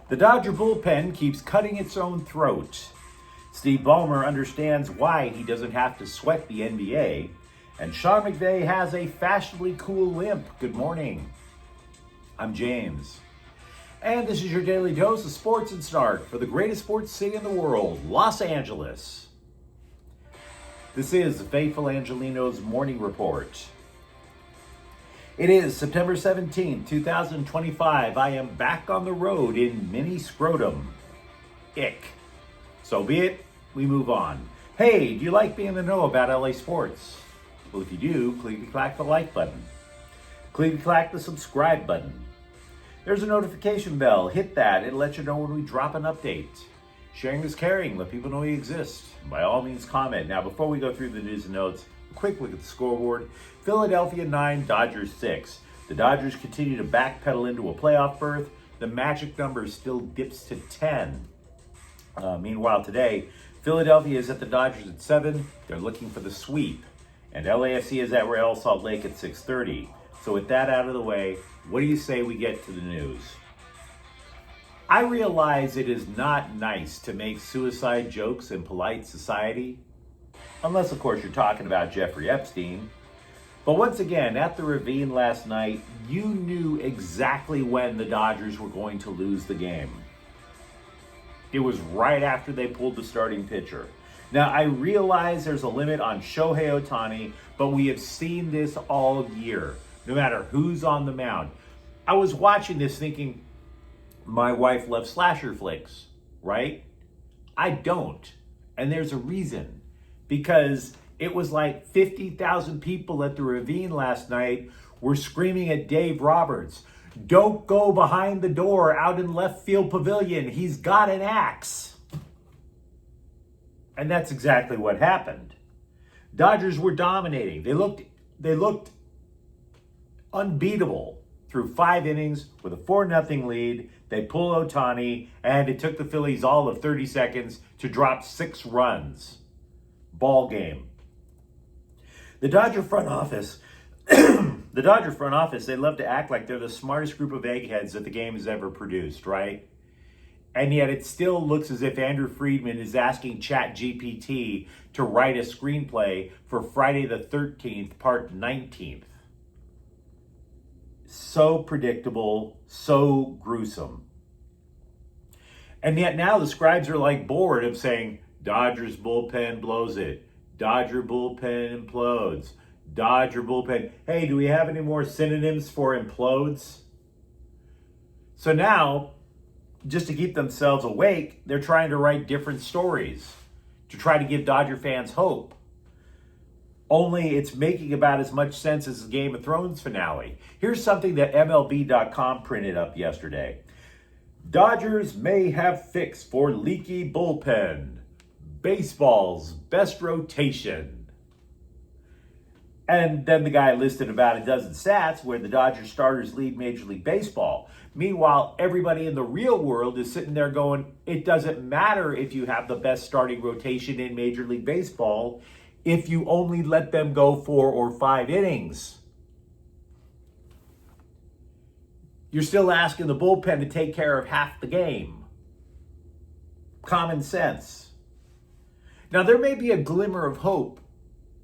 The Dodger bullpen keeps cutting its own throat. Steve Ballmer understands why he doesn't have to sweat the NBA. And Sean McVay has a fashionably cool limp. Good morning. I'm James. And this is your daily dose of sports and snark for the greatest sports city in the world, Los Angeles. This is the faithful Angelenos Morning Report. It is September 17, 2025. I am back on the road in mini scrotum. Ick. So be it, we move on. Hey, do you like being in the know about LA sports? Well, if you do, clickety-clack the like button. Clickety-clack the subscribe button. There's a notification bell. Hit that. It'll let you know when we drop an update. Sharing is caring. Let people know we exist. By all means, comment. Now, before we go through the news and notes, a quick look at the scoreboard. Philadelphia 9, Dodgers 6. The Dodgers continue to backpedal into a playoff berth. The magic number still dips to 10. Meanwhile, today, Philadelphia is at the Dodgers at 7. They're looking for the sweep. And LAFC is at Real Salt Lake at 6:30. So with that out of the way, what do you say we get to the news? I realize it is not nice to make suicide jokes in polite society. Unless, of course, you're talking about Jeffrey Epstein. But once again, at the Ravine last night, you knew exactly when the Dodgers were going to lose the game. It was right after they pulled the starting pitcher. Now, I realize there's a limit on Shohei Ohtani, but we have seen this all year, no matter who's on the mound. I was watching this thinking, my wife loves slasher flicks, right? I don't. And there's a reason. Because it was like 50,000 people at the Ravine last night were screaming at Dave Roberts, "Don't go behind the door out in left field pavilion. He's got an axe." And that's exactly what happened. Dodgers were dominating. They looked unbeatable through 5 innings with a 4-0 lead. They pull Ohtani, and it took the Phillies all of 30 seconds to drop 6 runs. Ball game. The Dodger front office, they love to act like they're the smartest group of eggheads that the game has ever produced, right? And yet it still looks as if Andrew Friedman is asking ChatGPT to write a screenplay for Friday the 13th, part 19th. So predictable, so gruesome. And yet now the scribes are like bored of saying, Dodgers bullpen blows it. Dodger bullpen implodes. Dodger bullpen. Hey, do we have any more synonyms for implodes? So now, just to keep themselves awake, they're trying to write different stories to try to give Dodger fans hope. Only it's making about as much sense as the Game of Thrones finale. Here's something that MLB.com printed up yesterday. Dodgers may have fix for leaky bullpen. Baseball's best rotation. And then the guy listed about a dozen stats where the Dodgers starters lead Major League Baseball. Meanwhile, everybody in the real world is sitting there going, it doesn't matter if you have the best starting rotation in Major League Baseball if you only let them go 4 or 5 innings. You're still asking the bullpen to take care of half the game. Common sense. Now, there may be a glimmer of hope,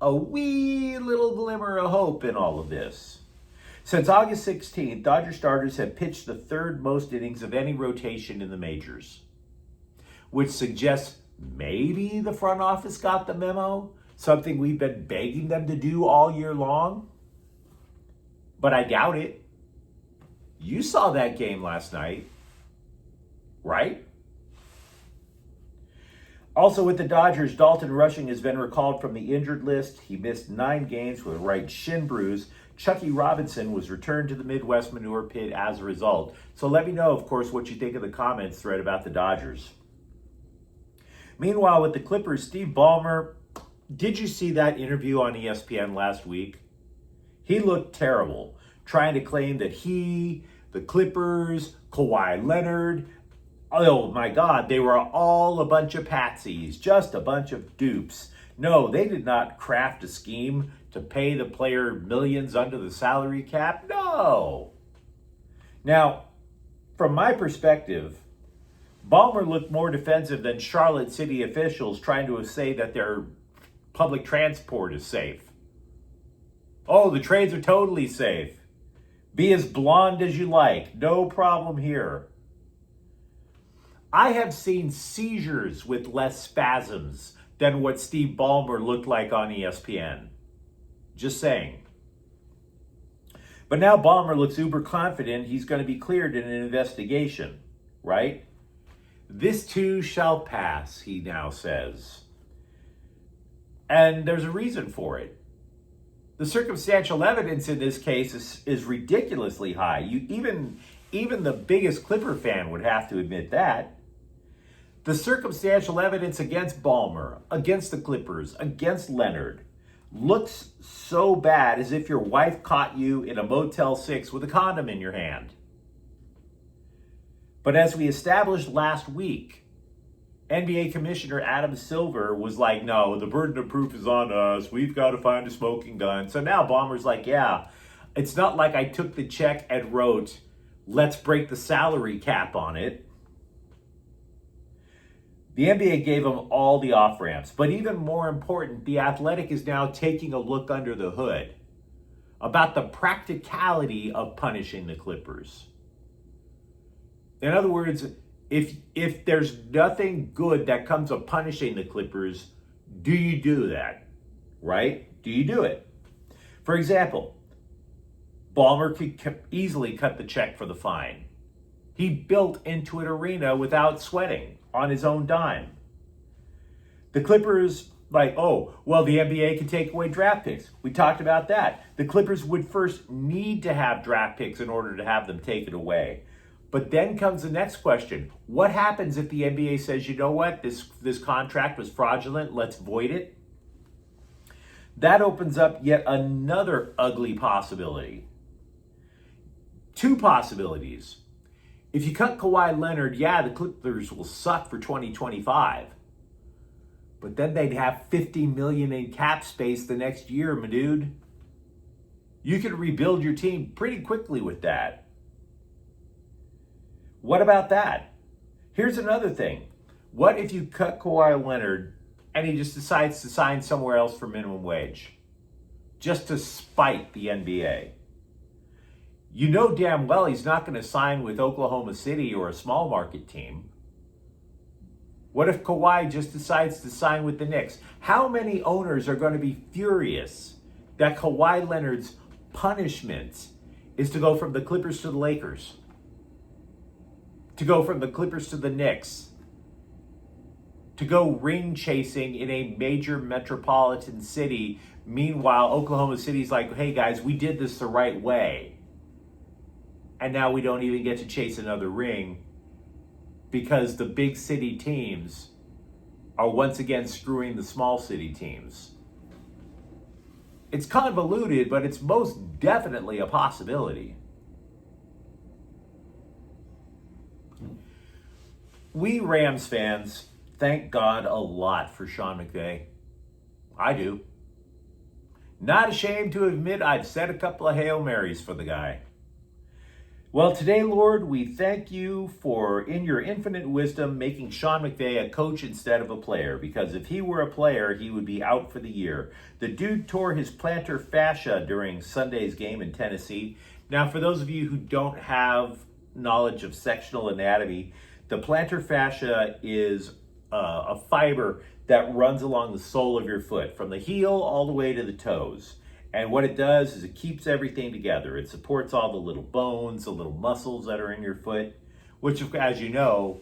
a wee little glimmer of hope in all of this. Since August 16th, Dodger starters have pitched the 3rd most innings of any rotation in the majors, which suggests maybe the front office got the memo, something we've been begging them to do all year long. But I doubt it. You saw that game last night, right? Also with the Dodgers, Dalton Rushing has been recalled from the injured list. He missed 9 games with a right shin bruise. Chucky Robinson was returned to the Midwest manure pit as a result. So let me know, of course, what you think of the comments thread about the Dodgers. Meanwhile, with the Clippers, Steve Ballmer, did you see that interview on ESPN last week? He looked terrible, trying to claim that he, the Clippers, Kawhi Leonard, oh my God, they were all a bunch of patsies, just a bunch of dupes. No, they did not craft a scheme to pay the player millions under the salary cap. No. Now, from my perspective, Ballmer looked more defensive than Charlotte city officials trying to say that their public transport is safe. Oh, the trains are totally safe. Be as blonde as you like. No problem here. I have seen seizures with less spasms than what Steve Ballmer looked like on ESPN. Just saying. But now Ballmer looks uber confident he's going to be cleared in an investigation, right? This too shall pass, he now says. And there's a reason for it. The circumstantial evidence in this case is ridiculously high. Even the biggest Clipper fan would have to admit that. The circumstantial evidence against Ballmer, against the Clippers, against Leonard, looks so bad as if your wife caught you in a Motel 6 with a condom in your hand. But as we established last week, NBA Commissioner Adam Silver was like, no, the burden of proof is on us. We've got to find a smoking gun. So now Ballmer's like, yeah, it's not like I took the check and wrote, let's break the salary cap on it. The NBA gave him all the off-ramps, but even more important, The Athletic is now taking a look under the hood about the practicality of punishing the Clippers. In other words, if there's nothing good that comes of punishing the Clippers, do you do that? Right? Do you do it? For example, Ballmer could easily cut the check for the fine. He built Intuit Arena without sweating, on his own dime. The Clippers, the NBA can take away draft picks. We talked about that. The Clippers would first need to have draft picks in order to have them taken away. But then comes the next question. What happens if the NBA says, you know what, this contract was fraudulent, let's void it? That opens up yet another ugly possibility. Two possibilities. If you cut Kawhi Leonard, the Clippers will suck for 2025. But then they'd have $50 million in cap space the next year, my dude. You could rebuild your team pretty quickly with that. What about that? Here's another thing. What if you cut Kawhi Leonard and he just decides to sign somewhere else for minimum wage? Just to spite the NBA. You know damn well he's not going to sign with Oklahoma City or a small market team. What if Kawhi just decides to sign with the Knicks? How many owners are going to be furious that Kawhi Leonard's punishment is to go from the Clippers to the Lakers? To go from the Clippers to the Knicks? To go ring chasing in a major metropolitan city. Meanwhile, Oklahoma City's like, hey guys, we did this the right way. And now we don't even get to chase another ring because the big city teams are once again screwing the small city teams. It's convoluted, but it's most definitely a possibility. We Rams fans thank God a lot for Sean McVay. I do. Not ashamed to admit I've said a couple of Hail Marys for the guy. Well, today, Lord, we thank you for, in your infinite wisdom, making Sean McVay a coach instead of a player, because if he were a player, he would be out for the year. The dude tore his plantar fascia during Sunday's game in Tennessee. Now, for those of you who don't have knowledge of sectional anatomy, the plantar fascia is a fiber that runs along the sole of your foot, from the heel all the way to the toes. And what it does is it keeps everything together. It supports all the little bones, the little muscles that are in your foot, which, as you know,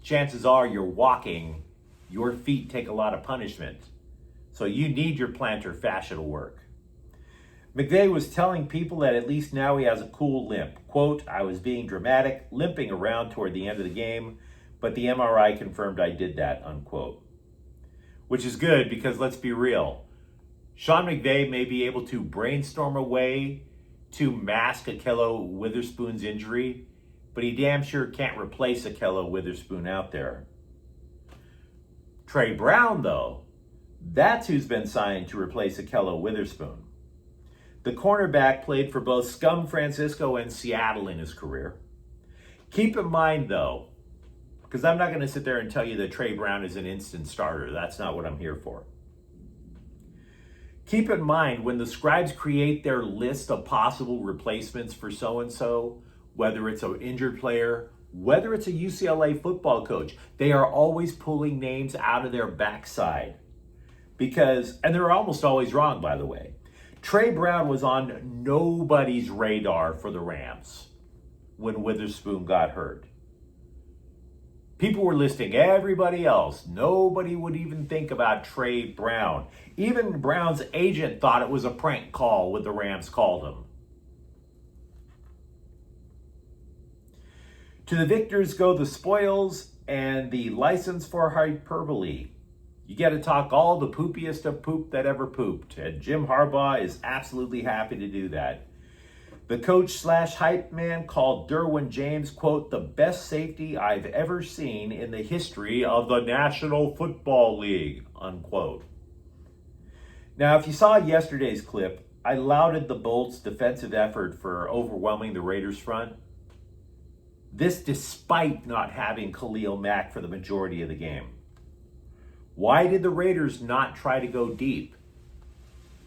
chances are you're walking, your feet take a lot of punishment. So you need your plantar fascia to work. McVay was telling people that at least now he has a cool limp. Quote, I was being dramatic, limping around toward the end of the game, but the MRI confirmed I did that, unquote. Which is good because let's be real. Sean McVay may be able to brainstorm a way to mask Ahkello Witherspoon's injury, but he damn sure can't replace Ahkello Witherspoon out there. Trey Brown, though, that's who's been signed to replace Ahkello Witherspoon. The cornerback played for both Scum Francisco and Seattle in his career. Keep in mind, though, Because I'm not going to sit there and tell you that Trey Brown is an instant starter. That's not what I'm here for. Keep in mind, when the scribes create their list of possible replacements for so-and-so, whether it's an injured player, whether it's a UCLA football coach, they are always pulling names out of their backside. And they're almost always wrong, by the way. Trey Brown was on nobody's radar for the Rams when Witherspoon got hurt. People were listing everybody else. Nobody would even think about Trey Brown. Even Brown's agent thought it was a prank call when the Rams called him. To the victors go the spoils and the license for hyperbole. You got to talk all the poopiest of poop that ever pooped. And Jim Harbaugh is absolutely happy to do that. The coach/hype man called Derwin James, quote, the best safety I've ever seen in the history of the National Football League, unquote. Now, if you saw yesterday's clip, I lauded the Bolts' defensive effort for overwhelming the Raiders front. This despite not having Khalil Mack for the majority of the game. Why did the Raiders not try to go deep?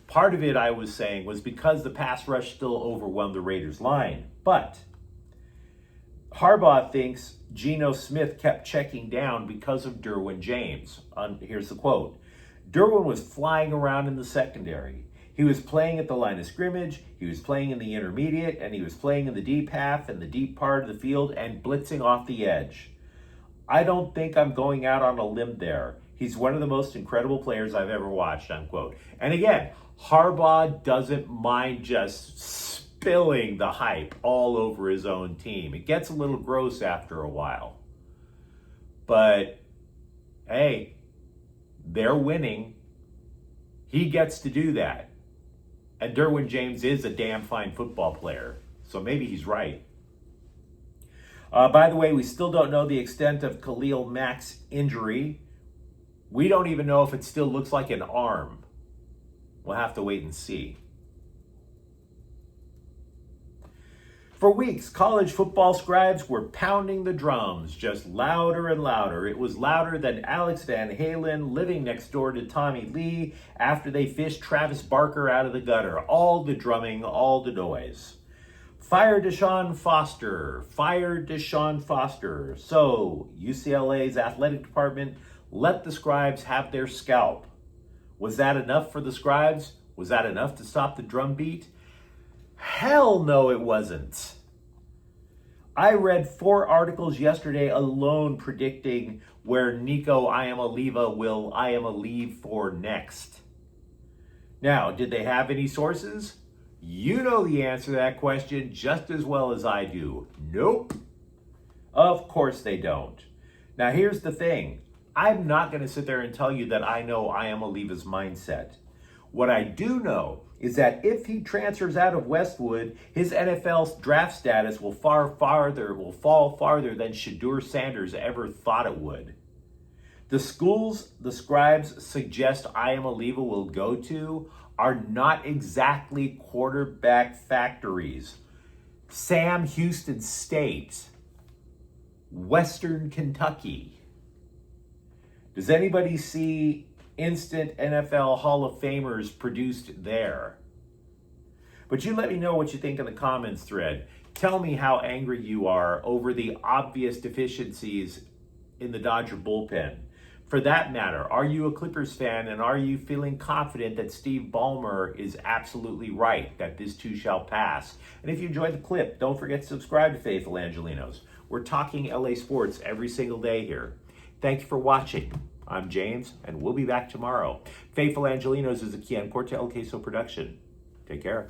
Part of it, I was saying, was because the pass rush still overwhelmed the Raiders' line. But Harbaugh thinks Geno Smith kept checking down because of Derwin James. Here's the quote. Derwin was flying around in the secondary. He was playing at the line of scrimmage, he was playing in the intermediate, and he was playing in the deep half and the deep part of the field and blitzing off the edge. I don't think I'm going out on a limb there. He's one of the most incredible players I've ever watched, unquote. And again, Harbaugh doesn't mind just spilling the hype all over his own team. It gets a little gross after a while. But, hey, they're winning. He gets to do that. And Derwin James is a damn fine football player. So maybe he's right. By the way, we still don't know the extent of Khalil Mack's injury. We don't even know if it still looks like an arm. We'll have to wait and see. For weeks, college football scribes were pounding the drums, just louder and louder. It was louder than Alex Van Halen living next door to Tommy Lee after they fished Travis Barker out of the gutter. All the drumming, all the noise. Fire Deshaun Foster. Fire Deshaun Foster. So, UCLA's athletic department let the scribes have their scalp. Was that enough for the scribes? Was that enough to stop the drumbeat? Hell no, it wasn't. I read 4 articles yesterday alone predicting where Nico Iamaleava will Iamaleave for next. Now, did they have any sources? You know the answer to that question just as well as I do. Nope. Of course they don't. Now, here's the thing. I'm not going to sit there and tell you that I know Iamaleava's mindset. What I do know is that if he transfers out of Westwood, his NFL draft status will fall farther than Shedeur Sanders ever thought it would. The schools the scribes suggest Iamaleava will go to are not exactly quarterback factories. Sam Houston State, Western Kentucky. Does anybody see instant NFL Hall of Famers produced there? But you let me know what you think in the comments thread. Tell me how angry you are over the obvious deficiencies in the Dodger bullpen. For that matter, are you a Clippers fan and are you feeling confident that Steve Ballmer is absolutely right, that this too shall pass? And if you enjoyed the clip, don't forget to subscribe to Faithful Angelenos. We're talking LA sports every single day here. Thank you for watching. I'm James, and we'll be back tomorrow. Faithful Angelenos is a Kian Corte El Queso production. Take care.